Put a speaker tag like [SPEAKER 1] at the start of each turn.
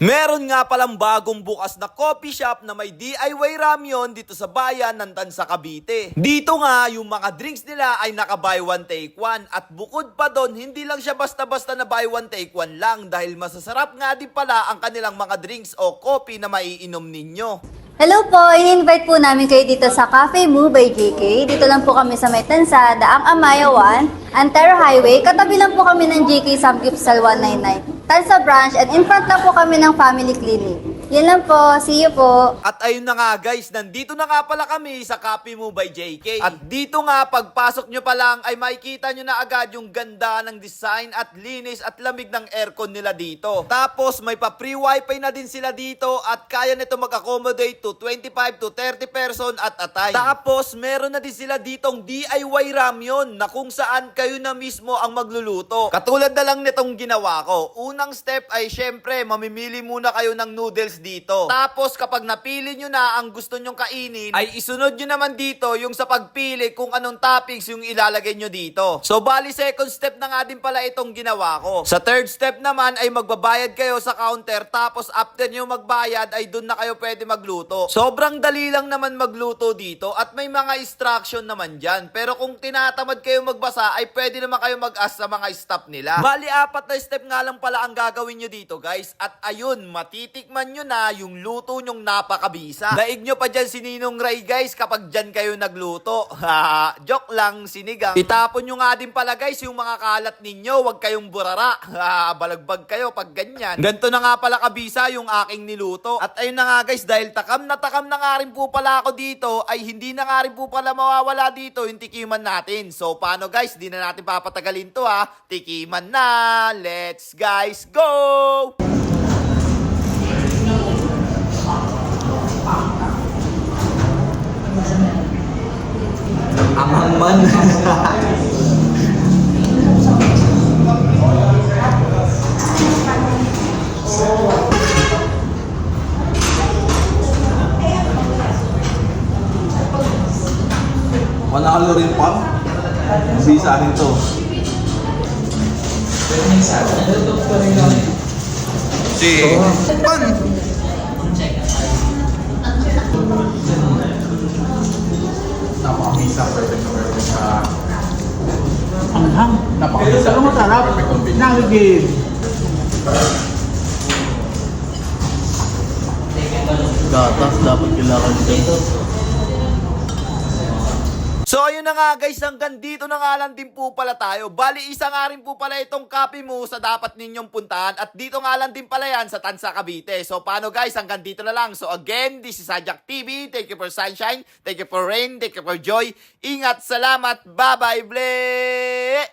[SPEAKER 1] Meron nga palang bagong bukas na coffee shop na may DIY ramyon dito sa bayan ng Tansa, Cavite. Dito nga, yung mga drinks nila ay naka buy one take one. At bukod pa doon, hindi lang siya basta-basta na buy one take one lang dahil masasarap nga din pala ang kanilang mga drinks o coffee na maiinom ninyo.
[SPEAKER 2] Hello po, in-invite po namin kayo dito sa Cafe Moo by JK. Dito lang po kami sa May Tansa, Daang Amaya 1, Antero Highway. Katabi lang po kami ng JK Samgipsal 199. Tansa branch at in front lang po kami ng family clinic. Yan lang po, see you po.
[SPEAKER 1] At ayun na nga guys, nandito na nga pala kami sa Cafe Moo by JK. At dito nga, pagpasok nyo pa lang ay makikita nyo na agad yung ganda ng design at linis at lamig ng aircon nila dito. Tapos may pa-free wifi na din sila dito at kaya nito mag-accommodate to 25 to 30 person at a time. Tapos meron na din sila ditong DIY ramyon na kung saan kayo na mismo ang magluluto. Katulad na lang nitong ginawa ko. Unang step ay syempre mamimili muna kayo ng noodles dito. Tapos kapag napili nyo na ang gusto nyong kainin, ay isunod nyo naman dito yung sa pagpili kung anong toppings yung ilalagay nyo dito. So bali second step na nga din pala itong ginawa ko. Sa third step naman ay magbabayad kayo sa counter tapos after nyo magbayad ay dun na kayo pwede magluto. Sobrang dali lang naman magluto dito at may mga instruction naman dyan. Pero kung tinatamad kayo magbasa ay pwede naman kayo mag-ask sa mga staff nila. Bali 4 na step nga lang pala ang gagawin nyo dito guys. At ayun, matitikman nyo na yung luto nyong napakabisa. Daig nyo pa dyan si Ninong Ray guys kapag dyan kayo nagluto. Joke lang, sinigang. Itapon nyo nga din pala guys yung mga kalat ninyo. Huwag kayong burara. Balagbag kayo pag ganyan. Ganto na nga pala kabisa yung aking niluto. At ayun na nga guys, dahil takam na nga rin po pala ako dito, ay hindi na nga rin po pala mawawala dito yung tikiman natin. So paano guys, di na natin papatagalin to ha. Tikiman na. Let's guys go!
[SPEAKER 3] Amang man. Wala calorie pa. Bisa rin to. Si. Pan. Napakabisa, perfect sa
[SPEAKER 4] Anghang.
[SPEAKER 3] napakabisa.
[SPEAKER 4] Pero masarap. Nagiging. Gatas dapat kailangan dito.
[SPEAKER 1] So ayun na nga guys, hanggang dito na nga lang din po pala tayo. Bali isa nga rin po pala itong Cafe Moo sa dapat ninyong puntahan. At dito nga lang din pala yan sa Tansa, Cavite. So paano guys, hanggang dito na lang. So again, this is Sajak TV. Thank you for sunshine, thank you for rain, thank you for joy. Ingat, salamat, bye bye, ble!